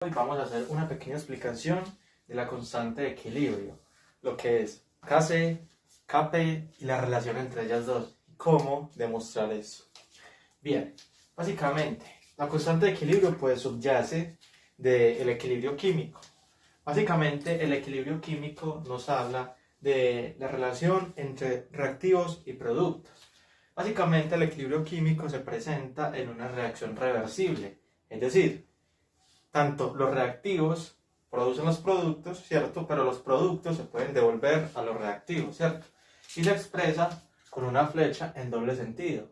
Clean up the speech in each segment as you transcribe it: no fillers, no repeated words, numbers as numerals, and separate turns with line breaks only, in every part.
Hoy vamos a hacer una pequeña explicación de la constante de equilibrio, lo que es Kc, Kp y la relación entre ellas dos, y cómo demostrar eso. Bien, básicamente, la constante de equilibrio pues subyace del equilibrio químico. Básicamente, el equilibrio químico nos habla de la relación entre reactivos y productos. Básicamente, el equilibrio químico se presenta en una reacción reversible, es decir, tanto los reactivos producen los productos, ¿cierto? Pero los productos se pueden devolver a los reactivos, ¿cierto? Y se expresa con una flecha en doble sentido,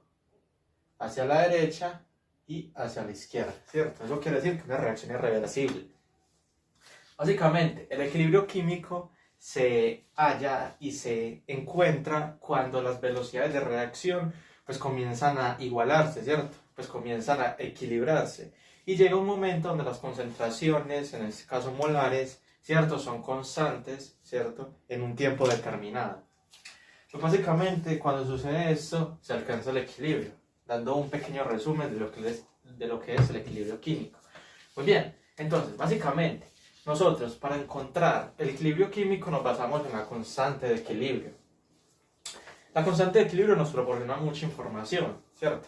hacia la derecha y hacia la izquierda, ¿cierto? Eso quiere decir que una reacción es reversible. Básicamente, el equilibrio químico se halla y se encuentra cuando las velocidades de reacción pues comienzan a igualarse, ¿cierto? Pues comienzan a equilibrarse. Y llega un momento donde las concentraciones, en este caso molares, ¿cierto? Son constantes, ¿cierto? En un tiempo determinado. Pues básicamente, cuando sucede esto, se alcanza el equilibrio, dando un pequeño resumen de lo que es el equilibrio químico. Muy bien, entonces, básicamente, nosotros para encontrar el equilibrio químico nos basamos en la constante de equilibrio. La constante de equilibrio nos proporciona mucha información, ¿cierto?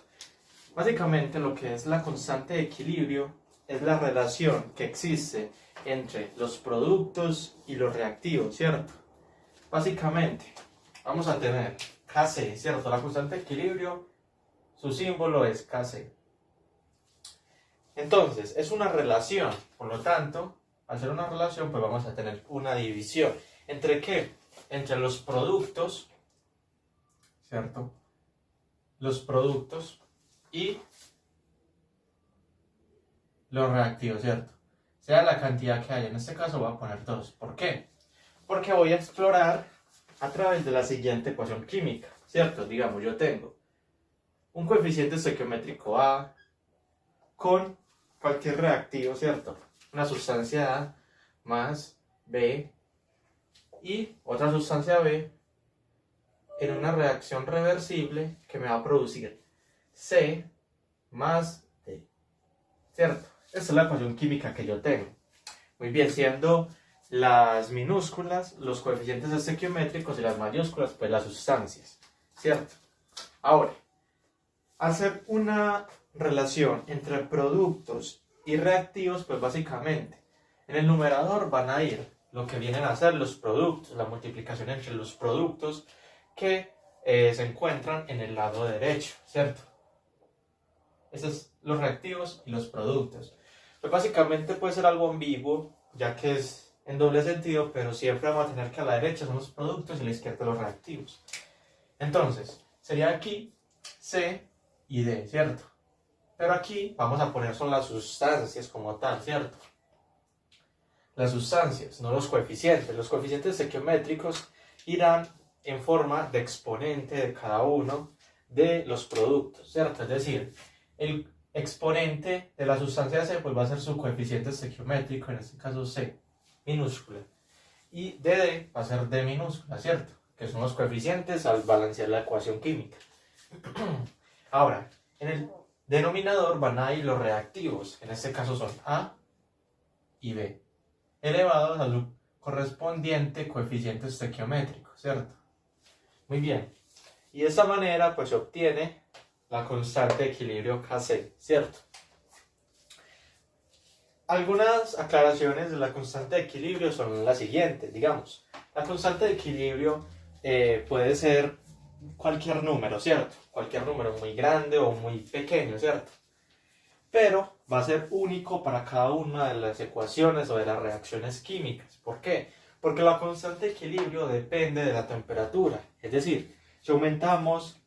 Básicamente lo que es la constante de equilibrio es la relación que existe entre los productos y los reactivos, ¿cierto? Básicamente vamos a tener Kc, ¿cierto? La constante de equilibrio, su símbolo es Kc. Entonces, es una relación, por lo tanto, al ser una relación, pues vamos a tener una división. ¿Entre qué? Entre los productos, ¿cierto? Los productos y los reactivos, ¿cierto? Sea la cantidad que haya. En este caso voy a poner 2. ¿Por qué? Porque voy a explorar a través de la siguiente ecuación química, ¿cierto? Digamos, yo tengo un coeficiente estequiométrico A con cualquier reactivo, ¿cierto? Una sustancia A más B y otra sustancia B en una reacción reversible que me va a producir C más D, ¿cierto? Esta es la ecuación química que yo tengo. Muy bien, siendo las minúsculas los coeficientes estequiométricos y las mayúsculas pues las sustancias, ¿cierto? Ahora, hacer una relación entre productos y reactivos, pues básicamente en el numerador van a ir lo que vienen a ser los productos, la multiplicación entre los productos que se encuentran en el lado derecho, ¿cierto? Estos son los reactivos y los productos. Pues básicamente puede ser algo ambiguo, ya que es en doble sentido, pero siempre vamos a tener que a la derecha son los productos y a la izquierda los reactivos. Entonces, sería aquí C y D, ¿cierto? Pero aquí vamos a poner son las sustancias como tal, ¿cierto? Las sustancias, no los coeficientes. Los coeficientes estequiométricos irán en forma de exponente de cada uno de los productos, ¿cierto? Es decir, el exponente de la sustancia C pues va a ser su coeficiente estequiométrico, en este caso C minúscula, y de D va a ser D minúscula, ¿cierto? Que son los coeficientes al balancear la ecuación química. Ahora, en el denominador van a ir los reactivos, en este caso son A y B, elevados a su correspondiente coeficiente estequiométrico, ¿cierto? Muy bien, y de esta manera pues se obtiene la constante de equilibrio Kc, ¿cierto? Algunas aclaraciones de la constante de equilibrio son las siguientes, digamos. La constante de equilibrio puede ser cualquier número, ¿cierto? Cualquier número muy grande o muy pequeño, ¿cierto? Pero va a ser único para cada una de las ecuaciones o de las reacciones químicas. ¿Por qué? Porque la constante de equilibrio depende de la temperatura. Es decir, si aumentamos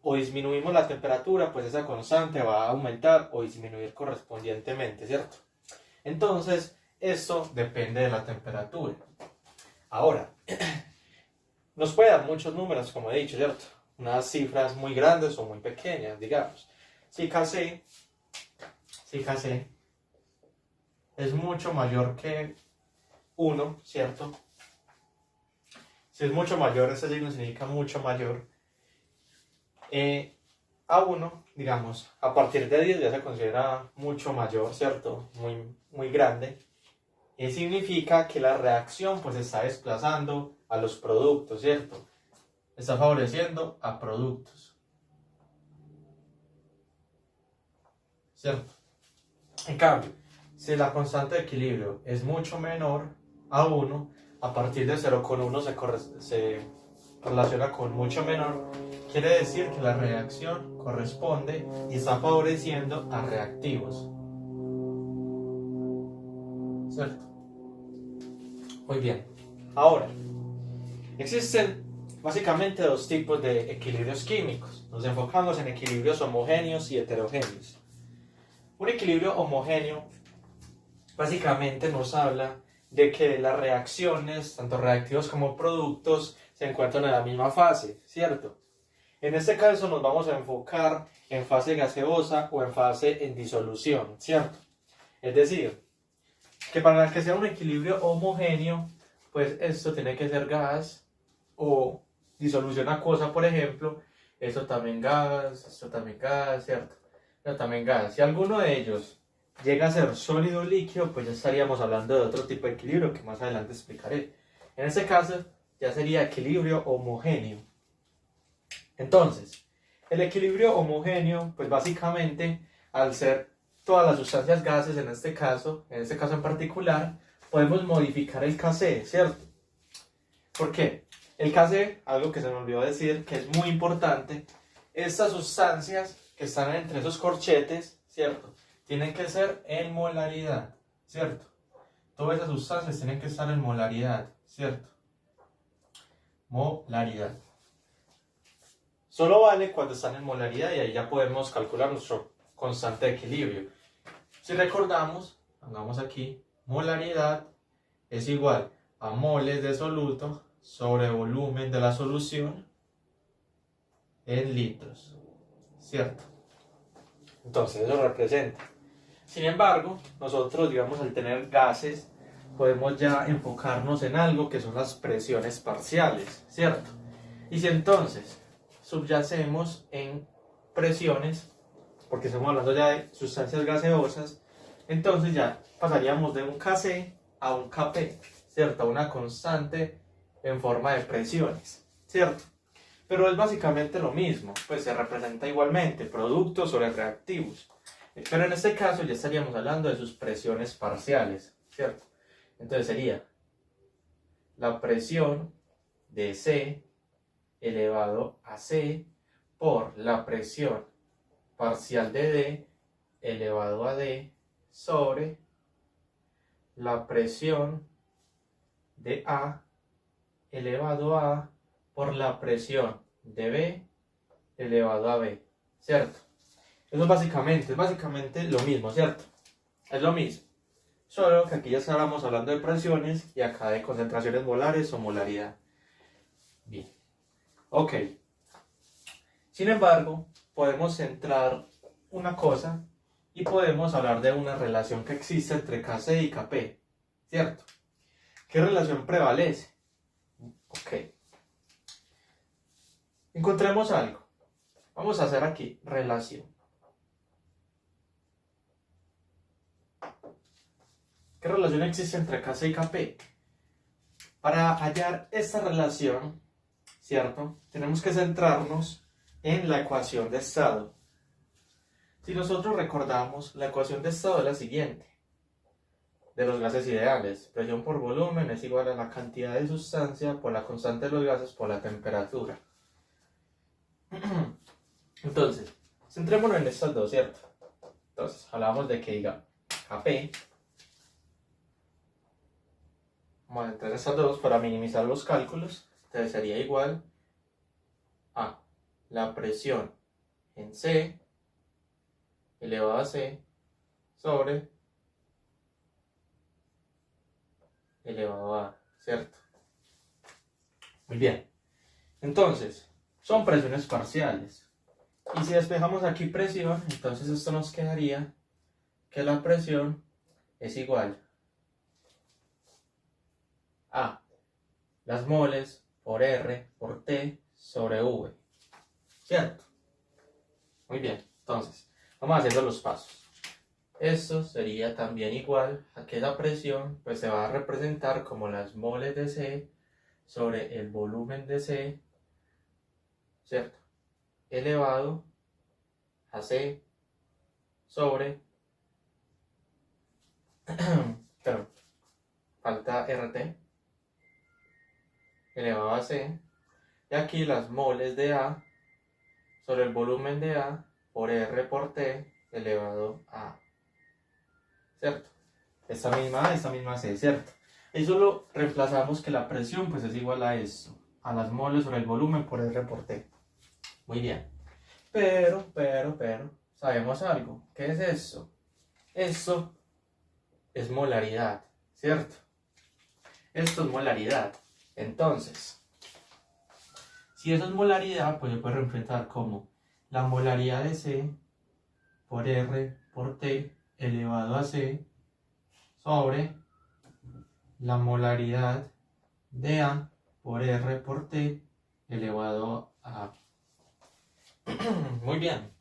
o disminuimos la temperatura, pues esa constante va a aumentar o disminuir correspondientemente, ¿cierto? Entonces, esto depende de la temperatura. Ahora, nos puede dar muchos números, como he dicho, ¿cierto? Unas cifras muy grandes o muy pequeñas, digamos. Si Kc es mucho mayor que 1, ¿cierto? Si es mucho mayor, este signo significa mucho mayor. A1, digamos, a partir de 10 ya se considera mucho mayor, ¿cierto? Muy grande. Y significa que la reacción pues está desplazando a los productos, ¿cierto? Está favoreciendo a productos, ¿cierto? En cambio, si la constante de equilibrio es mucho menor a 1, a partir de 0,1 se relaciona con mucho menor, quiere decir que la reacción corresponde y está favoreciendo a reactivos, ¿cierto? Muy bien. Ahora, existen básicamente dos tipos de equilibrios químicos. Nos enfocamos en equilibrios homogéneos y heterogéneos. Un equilibrio homogéneo básicamente nos habla de que las reacciones, tanto reactivos como productos, se encuentran en la misma fase, ¿cierto? En este caso nos vamos a enfocar en fase gaseosa o en fase en disolución, ¿cierto? Es decir, que para que sea un equilibrio homogéneo, pues esto tiene que ser gas o disolución acuosa, por ejemplo, esto también gas, ¿cierto? Esto también gas. Si alguno de ellos llega a ser sólido o líquido, pues ya estaríamos hablando de otro tipo de equilibrio que más adelante explicaré. En este caso, ya sería equilibrio homogéneo. Entonces, el equilibrio homogéneo, pues básicamente, al ser todas las sustancias gases, en este caso en particular, podemos modificar el Kc, ¿cierto? ¿Por qué? El Kc, algo que se me olvidó decir, que es muy importante, estas sustancias que están entre esos corchetes, ¿cierto? Tienen que ser en molaridad, ¿cierto? Todas esas sustancias tienen que estar en molaridad, ¿cierto? Molaridad. Solo vale cuando están en molaridad y ahí ya podemos calcular nuestro constante de equilibrio. Si recordamos, pongamos aquí, molaridad es igual a moles de soluto sobre volumen de la solución en litros, ¿cierto? Entonces eso representa. Sin embargo, nosotros, digamos, al tener gases, podemos ya enfocarnos en algo que son las presiones parciales, ¿cierto? Y si entonces subyacemos en presiones, porque estamos hablando ya de sustancias gaseosas, entonces ya pasaríamos de un Kc a un Kp, ¿cierto? A una constante en forma de presiones, ¿cierto? Pero es básicamente lo mismo, pues se representa igualmente productos sobre reactivos. Pero en este caso ya estaríamos hablando de sus presiones parciales, ¿cierto? Entonces sería la presión de C elevado a C por la presión parcial de D elevado a D sobre la presión de A elevado a por la presión de B elevado a B, ¿cierto? Eso es básicamente lo mismo, ¿cierto? Es lo mismo, solo que aquí ya estábamos hablando de presiones y acá de concentraciones molares o molaridad. Bien, ok. Sin embargo, podemos centrar una cosa y podemos hablar de una relación que existe entre Kc y Kp, ¿cierto? ¿Qué relación prevalece? Ok. Encontremos algo. Vamos a hacer aquí relación. ¿Qué relación existe entre Kc y Kp? Para hallar esta relación, ¿cierto? Tenemos que centrarnos en la ecuación de estado. Si nosotros recordamos, la ecuación de estado es la siguiente. De los gases ideales, presión por volumen es igual a la cantidad de sustancia por la constante de los gases por la temperatura. Entonces, centrémonos en estas dos, ¿cierto? Entonces, hablamos de que diga Kp. Vamos a entrar estas dos para minimizar los cálculos. Entonces sería igual a la presión en C elevado a C sobre elevado a, ¿cierto? Muy bien. Entonces, son presiones parciales. Y si despejamos aquí presión, entonces esto nos quedaría que la presión es igual a las moles por R por T sobre V, ¿cierto? Muy bien, entonces, vamos haciendo los pasos. Esto sería también igual a que la presión pues se va a representar como las moles de C sobre el volumen de C, ¿cierto? Elevado a C sobre, pero falta RT, elevado a C, y aquí las moles de A sobre el volumen de A por R por T elevado a A, ¿cierto? Esta misma C, ¿cierto? Y solo reemplazamos que la presión pues es igual a eso, a las moles sobre el volumen por R por T. Muy bien. Pero, sabemos algo. ¿Qué es eso? Eso es molaridad, ¿cierto? Esto es molaridad. Entonces, si eso es molaridad, pues se puede representar como la molaridad de C por R por T elevado a C sobre la molaridad de A por R por T elevado a A. Muy bien.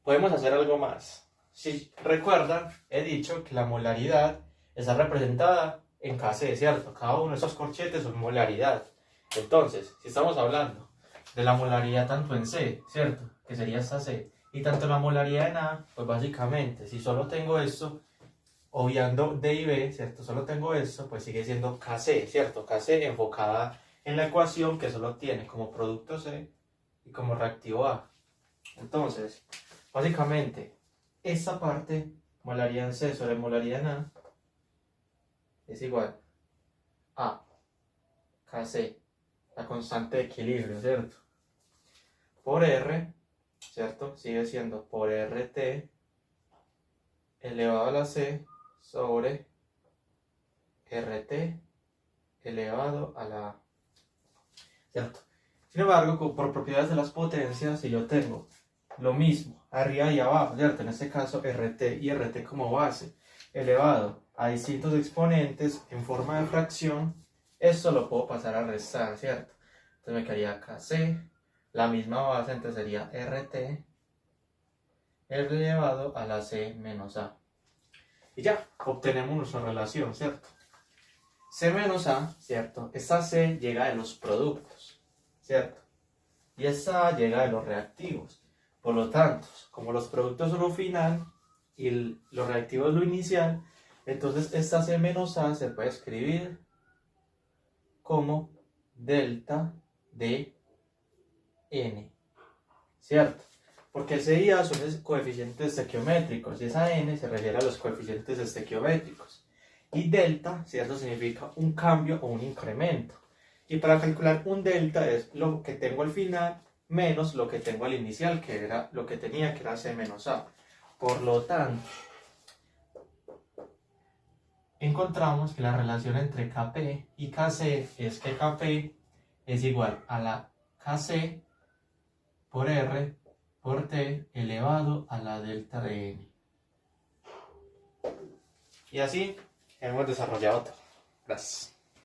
Podemos hacer algo más. Si recuerdan, he dicho que la molaridad está representada en Kc, ¿cierto? Cada uno de esos corchetes son molaridad. Entonces, si estamos hablando de la molaridad tanto en C, ¿cierto? Que sería esta C, y tanto la molaridad en A, pues básicamente, si solo tengo esto, obviando D y B, ¿cierto? Solo tengo esto, pues sigue siendo Kc, ¿cierto? Kc enfocada en la ecuación que solo tiene como producto C y como reactivo A. Entonces, básicamente, esta parte, molaridad en C sobre molaridad en A, es igual a Kc, la constante de equilibrio, ¿cierto? Por R, ¿cierto? Sigue siendo por RT elevado a la C sobre RT elevado a la A, ¿cierto? Sin embargo, por propiedades de las potencias, si yo tengo lo mismo arriba y abajo, ¿cierto? En este caso RT y RT como base elevado a distintos exponentes en forma de fracción, esto lo puedo pasar a restar, ¿cierto? Entonces me quedaría Kc, la misma base, entonces sería RT elevado a la C menos A. Y ya, obtenemos nuestra relación, ¿cierto? C menos A, ¿cierto? Esta C llega de los productos, ¿cierto? Y esta A llega de los reactivos. Por lo tanto, como los productos son lo final y los reactivos lo inicial, entonces esta C menos A se puede escribir como delta de N, ¿cierto? Porque ese y A son los coeficientes estequiométricos y esa N se refiere a los coeficientes estequiométricos. Y delta, ¿cierto? Significa un cambio o un incremento. Y para calcular un delta es lo que tengo al final menos lo que tengo al inicial, que era lo que tenía, que era C menos A. Por lo tanto, encontramos que la relación entre Kp y Kc es que Kp es igual a la Kc por R por T elevado a la delta de N. Y así hemos desarrollado todo. Gracias.